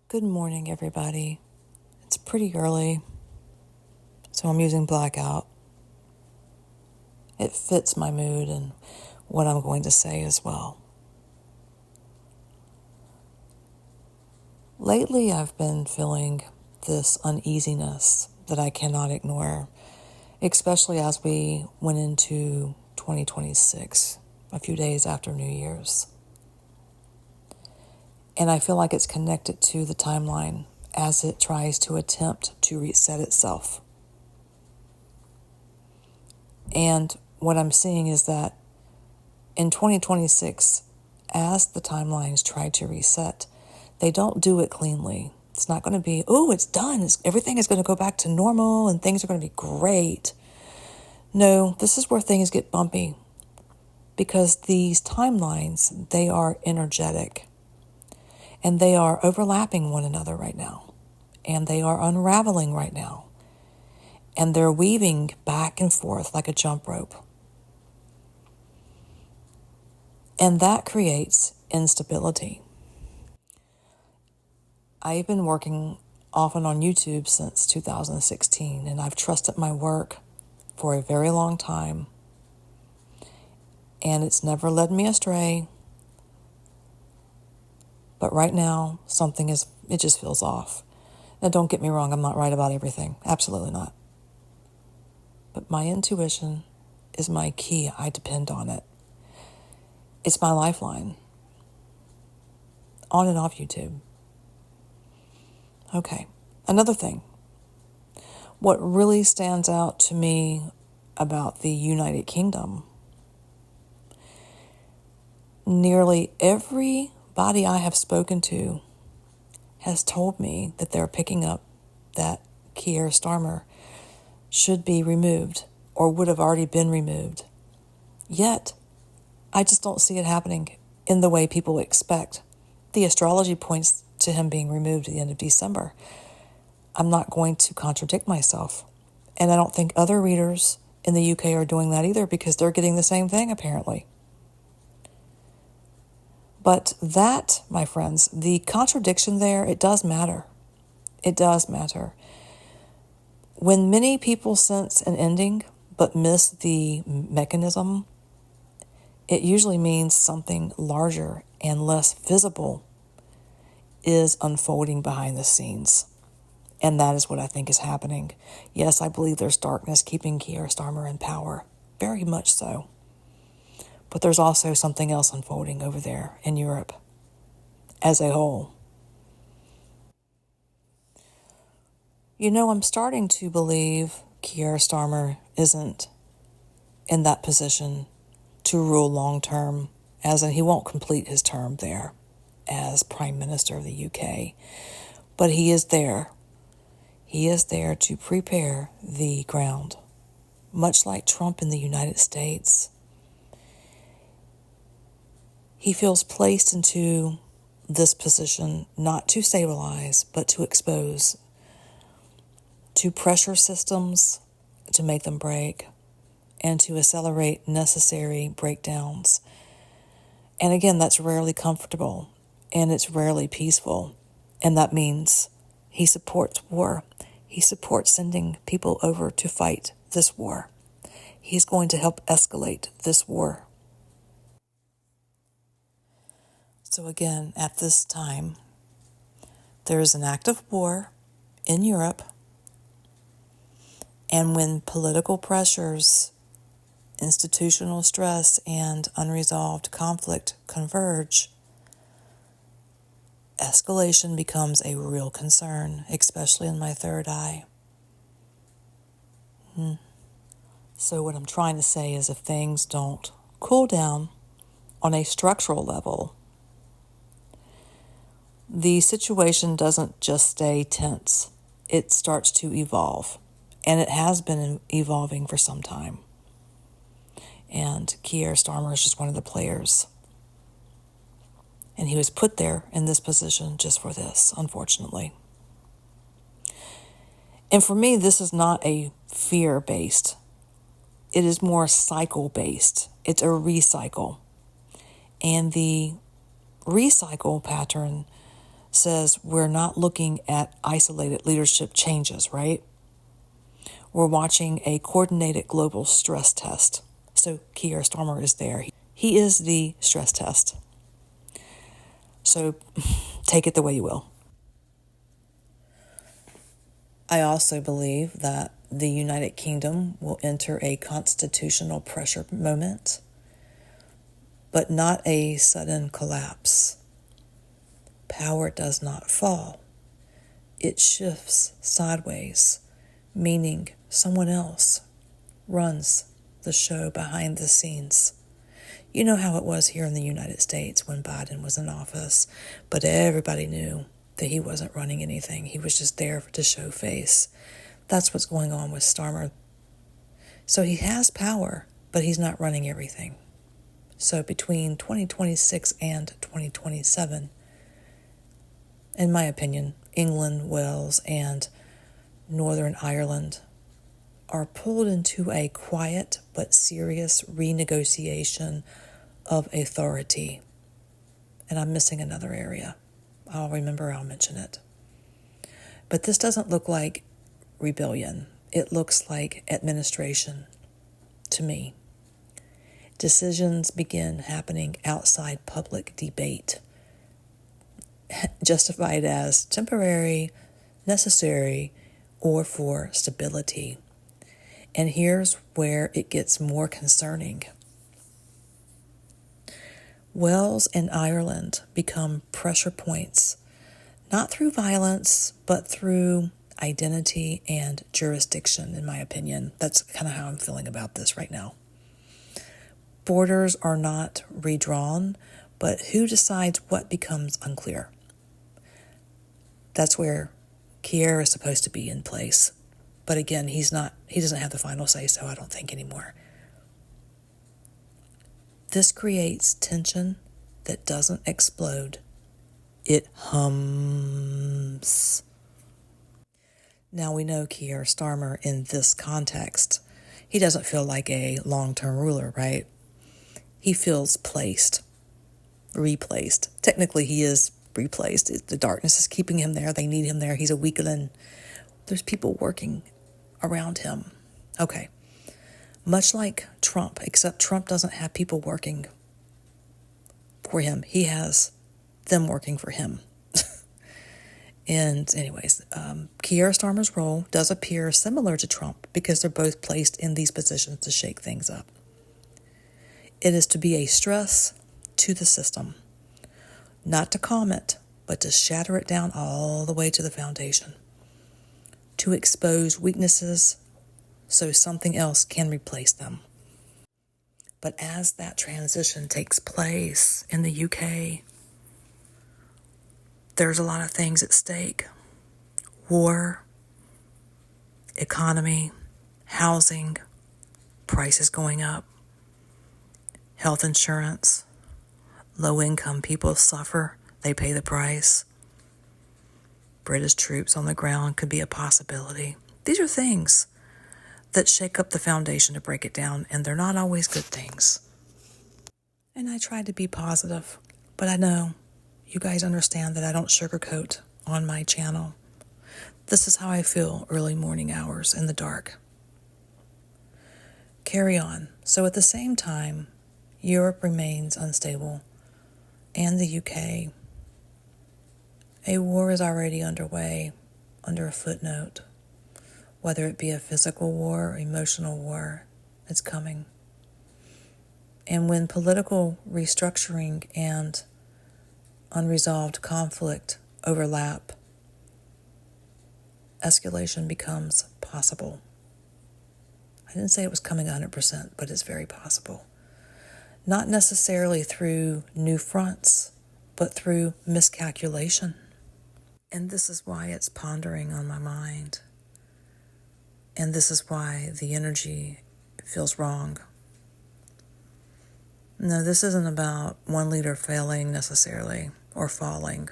Good morning, everybody. It's pretty early, so I'm using blackout. It fits my mood and what I'm going to say as well. Lately, I've been feeling this uneasiness that I cannot ignore, especially as we went into 2026, a few days after New Year's. And I feel like it's connected to the timeline as it tries to attempt to reset itself. And what I'm seeing is that in 2026, as the timelines try to reset, they don't do it cleanly. It's not going to be, oh, it's done. Everything is going to go back to normal and things are going to be great. No, this is where things get bumpy because these timelines, they are energetic and they are overlapping one another right now and they are unraveling right now and they're weaving back and forth like a jump rope. And that creates instability. I've been working often on YouTube since 2016, and I've trusted my work for a very long time. And it's never led me astray. But right now, it just feels off. Now, don't get me wrong, I'm not right about everything. Absolutely not. But my intuition is my key. I depend on it. It's my lifeline. On and off YouTube. Okay, another thing. What really stands out to me about the United Kingdom, nearly everybody I have spoken to has told me that they're picking up that Keir Starmer should be removed or would have already been removed. Yet, I just don't see it happening in the way people expect. The astrology points to him being removed at the end of December. I'm not going to contradict myself. And I don't think other readers in the UK are doing that either because they're getting the same thing apparently. But that, my friends, the contradiction there, it does matter. It does matter. When many people sense an ending but miss the mechanism, it usually means something larger and less visible is unfolding behind the scenes. And that is what I think is happening. Yes, I believe there's darkness keeping Keir Starmer in power. Very much so. But there's also something else unfolding over there in Europe as a whole. You know, I'm starting to believe Keir Starmer isn't in that position to rule long term, as in he won't complete his term there as Prime Minister of the UK. But he is there. He is there to prepare the ground, much like Trump in the United States. He feels placed into this position not to stabilize, but to expose, to pressure systems, to make them break, and to accelerate necessary breakdowns. And again, that's rarely comfortable, and it's rarely peaceful. And that means he supports war. He supports sending people over to fight this war. He's going to help escalate this war. So again, at this time, there is an active war in Europe. And when political pressures, institutional stress, and unresolved conflict converge, escalation becomes a real concern, especially in my third eye. So what I'm trying to say is if things don't cool down on a structural level, the situation doesn't just stay tense. It starts to evolve. And it has been evolving for some time. And Keir Starmer is just one of the players. And he was put there in this position just for this, unfortunately. And for me, this is not a fear-based. It is more cycle-based. It's a recycle. And the recycle pattern says we're not looking at isolated leadership changes, right? We're watching a coordinated global stress test. So Keir Starmer is there. He is the stress test. So take it the way you will. I also believe that the United Kingdom will enter a constitutional pressure moment, but not a sudden collapse. Power does not fall. It shifts sideways, meaning someone else runs the show behind the scenes. You know how it was here in the United States when Biden was in office, but everybody knew that he wasn't running anything. He was just there to show face. That's what's going on with Starmer. So he has power, but he's not running everything. So between 2026 and 2027, in my opinion, England, Wales, and Northern Ireland are pulled into a quiet but serious renegotiation of authority. And I'm missing another area. I'll mention it. But this doesn't look like rebellion. It looks like administration to me. Decisions begin happening outside public debate, justified as temporary, necessary, or for stability. And here's where it gets more concerning. Wales and Ireland become pressure points, not through violence, but through identity and jurisdiction, in my opinion. That's kind of how I'm feeling about this right now. Borders are not redrawn, but who decides what becomes unclear. That's where Keir is supposed to be in place. But again, he doesn't have the final say, so I don't think anymore. This creates tension that doesn't explode. It hums. Now we know Keir Starmer in this context. He doesn't feel like a long-term ruler, right? He feels replaced. Technically, he is replaced. The darkness is keeping him there. They need him there. He's a weakling. There's people working around him. Okay. Much like Trump, except Trump doesn't have people working for him. He has them working for him. And anyways, Keir Starmer's role does appear similar to Trump because they're both placed in these positions to shake things up. It is to be a stress to the system, not to calm it, but to shatter it down all the way to the foundation, to expose weaknesses so something else can replace them. But as that transition takes place in the UK, there's a lot of things at stake. War, economy, housing, prices going up, health insurance, low-income people suffer, they pay the price. British troops on the ground could be a possibility. These are things that shake up the foundation to break it down, and they're not always good things. And I try to be positive, but I know you guys understand that I don't sugarcoat on my channel. This is how I feel early morning hours in the dark. Carry on. So at the same time, Europe remains unstable, and the UK. A war is already underway under a footnote. Whether it be a physical war or emotional war, it's coming. And when political restructuring and unresolved conflict overlap, escalation becomes possible. I didn't say it was coming 100%, but it's very possible. Not necessarily through new fronts, but through miscalculation. And this is why it's pondering on my mind. And this is why the energy feels wrong. No, this isn't about one leader failing necessarily or falling.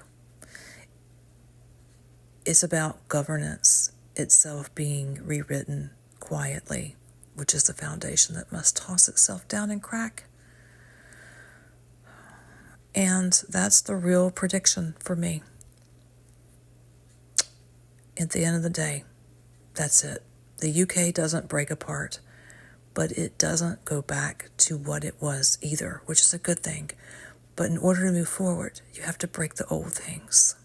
It's about governance itself being rewritten quietly, which is the foundation that must toss itself down and crack. And that's the real prediction for me. At the end of the day, that's it. The UK doesn't break apart, but it doesn't go back to what it was either, which is a good thing. But in order to move forward, you have to break the old things.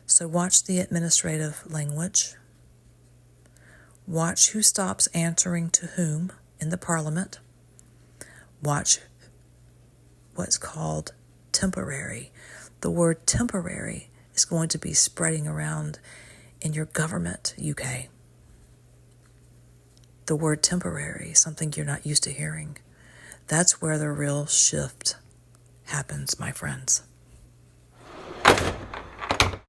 So watch the administrative language. Watch who stops answering to whom in the parliament. Watch what's called temporary. The word temporary is going to be spreading around in your government, UK. The word temporary, something you're not used to hearing. That's where the real shift happens, my friends.